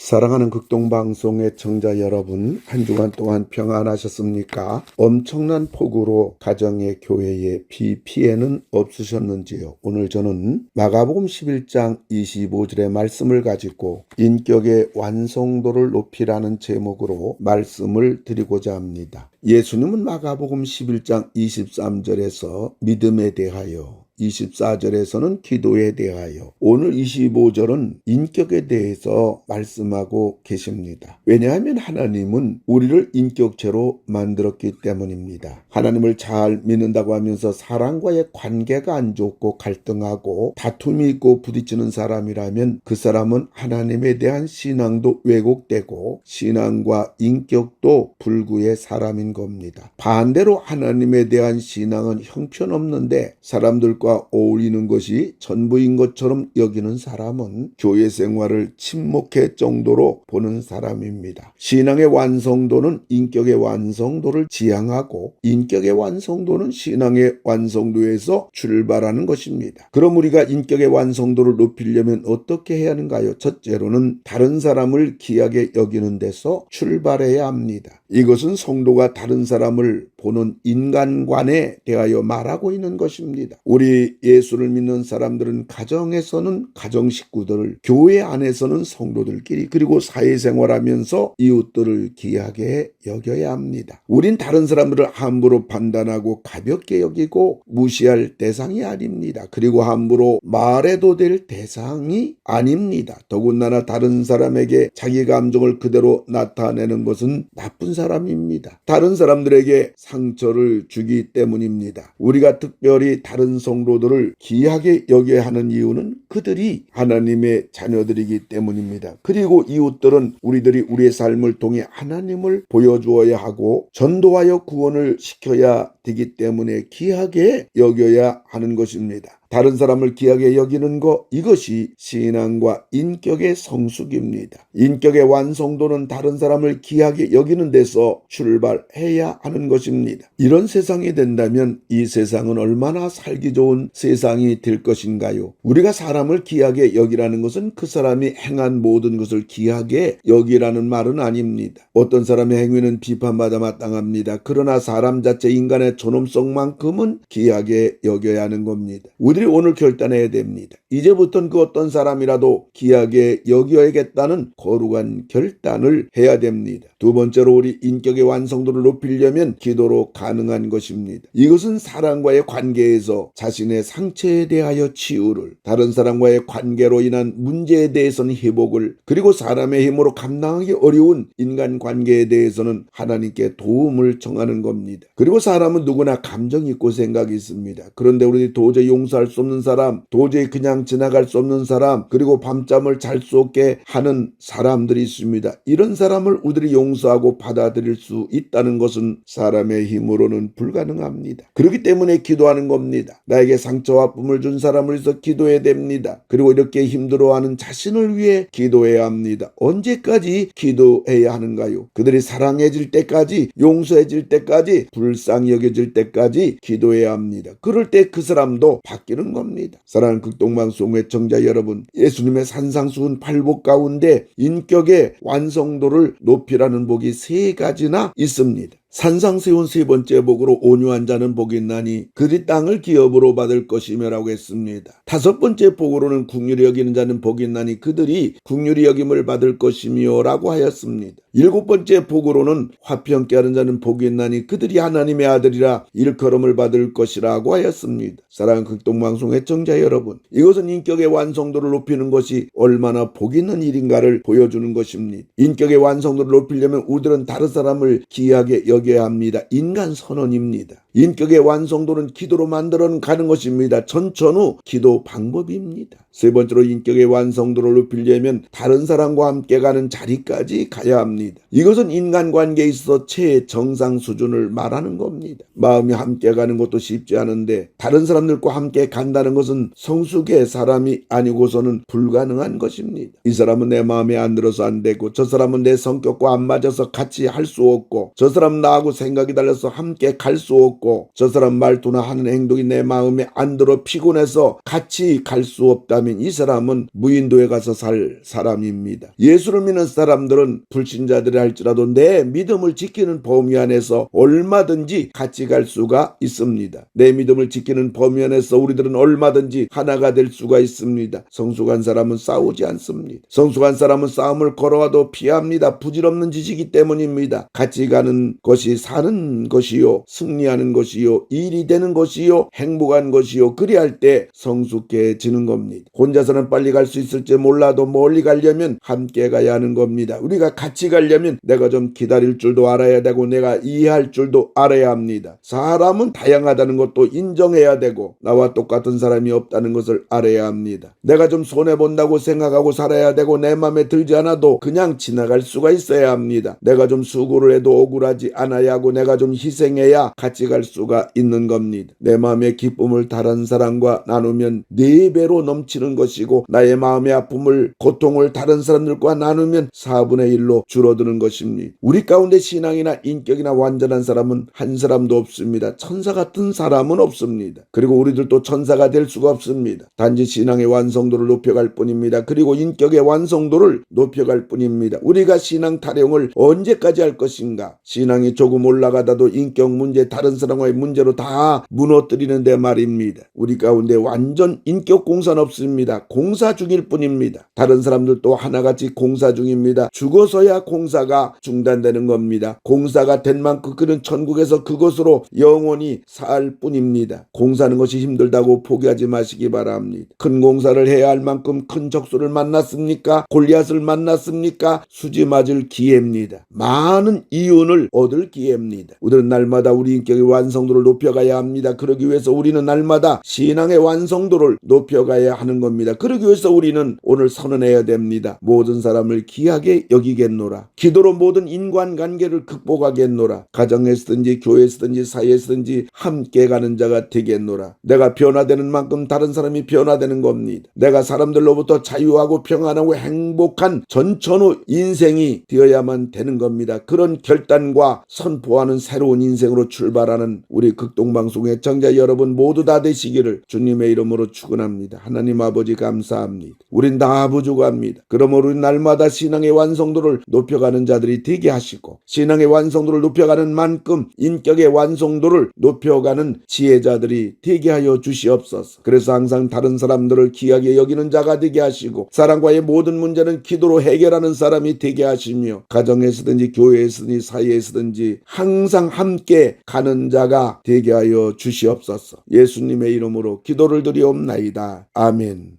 사랑하는 극동방송의 청자 여러분, 한 주간 동안 평안하셨습니까? 엄청난 폭우로 가정의 교회에 비 피해는 없으셨는지요? 오늘 저는 마가복음 11장 25절의 말씀을 가지고 인격의 완성도를 높이라는 제목으로 말씀을 드리고자 합니다. 예수님은 마가복음 11장 23절에서 믿음에 대하여, 24절에서는 기도에 대하여, 오늘 25절은 인격에 대해서 말씀하고 계십니다. 왜냐하면 하나님은 우리를 인격체로 만들었기 때문입니다. 하나님을 잘 믿는다고 하면서 사람과의 관계가 안 좋고 갈등하고 다툼이 있고 부딪히는 사람이라면 그 사람은 하나님에 대한 신앙도 왜곡되고 신앙과 인격도 불구의 사람인 겁니다. 반대로 하나님에 대한 신앙은 형편없는데 사람들과 어울리는 것이 전부인 것처럼 여기는 사람은 교회 생활을 침묵할 정도로 보는 사람입니다. 신앙의 완성도는 인격의 완성도를 지향하고 인격의 완성도는 신앙의 완성도에서 출발하는 것입니다. 그럼 우리가 인격의 완성도를 높이려면 어떻게 해야 하는가요? 첫째로는 다른 사람을 귀하게 여기는 데서 출발해야 합니다. 이것은 성도가 다른 사람을 보는 인간관에 대하여 말하고 있는 것입니다. 우리 예수를 믿는 사람들은 가정에서는 가정 식구들을, 교회 안에서는 성도들끼리, 그리고 사회생활하면서 이웃들을 귀하게 여겨야 합니다. 우린 다른 사람들을 함부로 판단하고 가볍게 여기고 무시할 대상이 아닙니다. 그리고 함부로 말해도 될 대상이 아닙니다. 더군다나 다른 사람에게 자기 감정을 그대로 나타내는 것은 나쁜 사람입니다. 다른 사람들에게 상처를 주기 때문입니다. 우리가 특별히 다른 성도들을 귀하게 여겨야 하는 이유는 그들이 하나님의 자녀들이기 때문입니다. 그리고 이웃들은 우리들이 우리의 삶을 통해 하나님을 보여주어야 하고 전도하여 구원을 시켜야 되기 때문에 귀하게 여겨야 하는 것입니다. 다른 사람을 귀하게 여기는 것, 이것이 신앙과 인격의 성숙입니다. 인격의 완성도는 다른 사람을 귀하게 여기는 데서 출발해야 하는 것입니다. 이런 세상이 된다면 이 세상은 얼마나 살기 좋은 세상이 될 것인가요? 우리가 사람을 귀하게 여기라는 것은 그 사람이 행한 모든 것을 귀하게 여기라는 말은 아닙니다. 어떤 사람의 행위는 비판받아 마땅합니다. 그러나 사람 자체 인간의 존엄성만큼은 귀하게 여겨야 하는 겁니다. 우리들이 오늘 결단해야 됩니다. 이제부터는 그 어떤 사람이라도 귀하게 여겨야겠다는 거룩한 결단을 해야 됩니다. 두 번째로 우리 인격의 완성도를 높이려면 기도로 가능한 것입니다. 이것은 사람과의 관계에서 자신의 상처에 대하여 치유를, 다른 사람과의 관계로 인한 문제에 대해서는 회복을, 그리고 사람의 힘으로 감당하기 어려운 인간관계에 대해서는 하나님께 도움을 청하는 겁니다. 그리고 사람은 누구나 감정이 있고 생각이 있습니다. 그런데 우리 도저히 용서할 수 없는 사람, 도저히 그냥 지나갈 수 없는 사람, 그리고 밤잠을 잘 수 없게 하는 사람들이 있습니다. 이런 사람을 우리들이 용서하고 받아들일 수 있다는 것은 사람의 힘으로는 불가능합니다. 그렇기 때문에 기도하는 겁니다. 나에게 상처와 아픔을 준 사람을 위해서 기도해야 됩니다. 그리고 이렇게 힘들어하는 자신을 위해 기도해야 합니다. 언제까지 기도해야 하는가요? 그들이 사랑해질 때까지, 용서해질 때까지, 불쌍히 여겨질 때까지 기도해야 합니다. 그럴 때 그 사람도 바뀌는 겁니다. 사랑하는 극동방송의 청자 여러분, 예수님의 산상수훈 8복 가운데 인격의 완성도를 높이라는 복이 3가지나 있습니다. 산상수훈 3번째 복으로 온유한 자는 복이 있나니 그들이 땅을 기업으로 받을 것이며라고 했습니다. 5번째 복으로는 긍휼히 여기는 자는 복이 있나니 그들이 긍휼히 여김을 받을 것이며라고 하였습니다. 7번째 복으로는 화평케 하는 자는 복이 있나니 그들이 하나님의 아들이라 일컬음을 받을 것이라고 하였습니다. 사랑하는 극동방송의 청자 여러분, 이것은 인격의 완성도를 높이는 것이 얼마나 복 있는 일인가를 보여주는 것입니다. 인격의 완성도를 높이려면 우리들은 다른 사람을 귀하게 여겨야 합니다. 인간 선언입니다. 인격의 완성도는 기도로 만들어 가는 것입니다. 전천후 기도 방법입니다. 3번째로 인격의 완성도를 높이려면 다른 사람과 함께 가는 자리까지 가야 합니다. 합니다. 이것은 인간관계에 있어 최정상 수준을 말하는 겁니다. 마음이 함께 가는 것도 쉽지 않은데 다른 사람들과 함께 간다는 것은 성숙의 사람이 아니고서는 불가능한 것입니다. 이 사람은 내 마음에 안 들어서 안 되고 저 사람은 내 성격과 안 맞아서 같이 할 수 없고 저 사람 나하고 생각이 달라서 함께 갈 수 없고 저 사람 말투나 하는 행동이 내 마음에 안 들어 피곤해서 같이 갈 수 없다면 이 사람은 무인도에 가서 살 사람입니다. 예수를 믿는 사람들은 불신자들이 할지라도 내 믿음을 지키는 범위 안에서 얼마든지 같이 갈 수가 있습니다. 내 믿음을 지키는 범위 안에서 우리들은 얼마든지 하나가 될 수가 있습니다. 성숙한 사람은 싸우지 않습니다. 성숙한 사람은 싸움을 걸어와도 피합니다. 부질없는 지식이 때문입니다. 같이 가는 것이 사는 것이요 승리하는 것이요 일이 되는 것이요 행복한 것이요 그리할 때 성숙해지는 겁니다. 혼자서는 빨리 갈 수 있을지 몰라도 멀리 가려면 함께 가야 하는 겁니다. 우리가 같이 가려면 내가 좀 기다릴 줄도 알아야 되고 내가 이해할 줄도 알아야 합니다. 사람은 다양하다는 것도 인정해야 되고 나와 똑같은 사람이 없다는 것을 알아야 합니다. 내가 좀 손해본다고 생각하고 살아야 되고 내 마음에 들지 않아도 그냥 지나갈 수가 있어야 합니다. 내가 좀 수고를 해도 억울하지 않아야 하고 내가 좀 희생해야 같이 갈 수가 있는 겁니다. 내 마음의 기쁨을 다른 사람과 나누면 4배로 넘치는 것이고 나의 마음의 아픔을 고통을 다른 사람들과 나누면 4분의 1로 줄어드는 것입니다. 우리 가운데 신앙이나 인격이나 완전한 사람은 한 사람도 없습니다. 천사 같은 사람은 없습니다. 그리고 우리들도 천사가 될 수가 없습니다. 단지 신앙의 완성도를 높여갈 뿐입니다. 그리고 인격의 완성도를 높여갈 뿐입니다. 우리가 신앙 타령을 언제까지 할 것인가? 신앙이 조금 올라가다도 인격 문제 다른 사람과의 문제로 다 무너뜨리는데 말입니다. 우리 가운데 완전 인격 공사는 없습니다. 공사 중일 뿐입니다. 다른 사람들도 하나같이 공사 중입니다. 죽어서야 공사가 중단되는 겁니다. 공사가 된 만큼 그는 천국에서 그것으로 영원히 살 뿐입니다. 공사하는 것이 힘들다고 포기하지 마시기 바랍니다. 큰 공사를 해야 할 만큼 큰 적수를 만났습니까? 골리앗을 만났습니까? 수지 맞을 기회입니다. 많은 이윤을 얻을 기회입니다. 우리는 날마다 우리 인격의 완성도를 높여가야 합니다. 그러기 위해서 우리는 날마다 신앙의 완성도를 높여가야 하는 겁니다. 그러기 위해서 우리는 오늘 선언해야 됩니다. 모든 사람을 귀하게 여기겠노라. 기도로 모든 인간관계를 극복하겠노라. 가정에서든지 교회에서든지 사회에서든지 함께 가는 자가 되겠노라. 내가 변화되는 만큼 다른 사람이 변화되는 겁니다. 내가 사람들로부터 자유하고 평안하고 행복한 전천후 인생이 되어야만 되는 겁니다. 그런 결단과 선포하는 새로운 인생으로 출발하는 우리 극동방송의 청자 여러분 모두 다 되시기를 주님의 이름으로 축원합니다. 하나님 아버지 감사합니다. 우린 다 부족합니다. 그러므로 우리 날마다 신앙의 완성도를 높여가는 자들이 되게 하시고 신앙의 완성도를 높여가는 만큼 인격의 완성도를 높여가는 지혜자들이 되게 하여 주시옵소서. 그래서 항상 다른 사람들을 귀하게 여기는 자가 되게 하시고 사람과의 모든 문제는 기도로 해결하는 사람이 되게 하시며 가정에서든지 교회에서든지 사회에서든지 항상 함께 가는 자가 되게 하여 주시옵소서. 예수님의 이름으로 기도를 드리옵나이다. 아멘.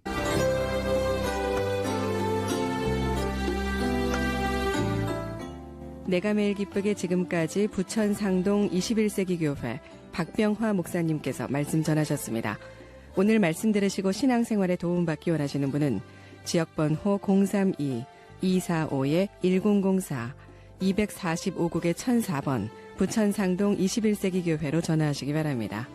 내가 매일 기쁘게 지금까지 부천 상동 21세기 교회 박병화 목사님께서 말씀 전하셨습니다. 오늘 말씀 들으시고 신앙생활에 도움받기 원하시는 분은 지역번호 032-245-1004 245국의 1004번 부천 상동 21세기 교회로 전화하시기 바랍니다.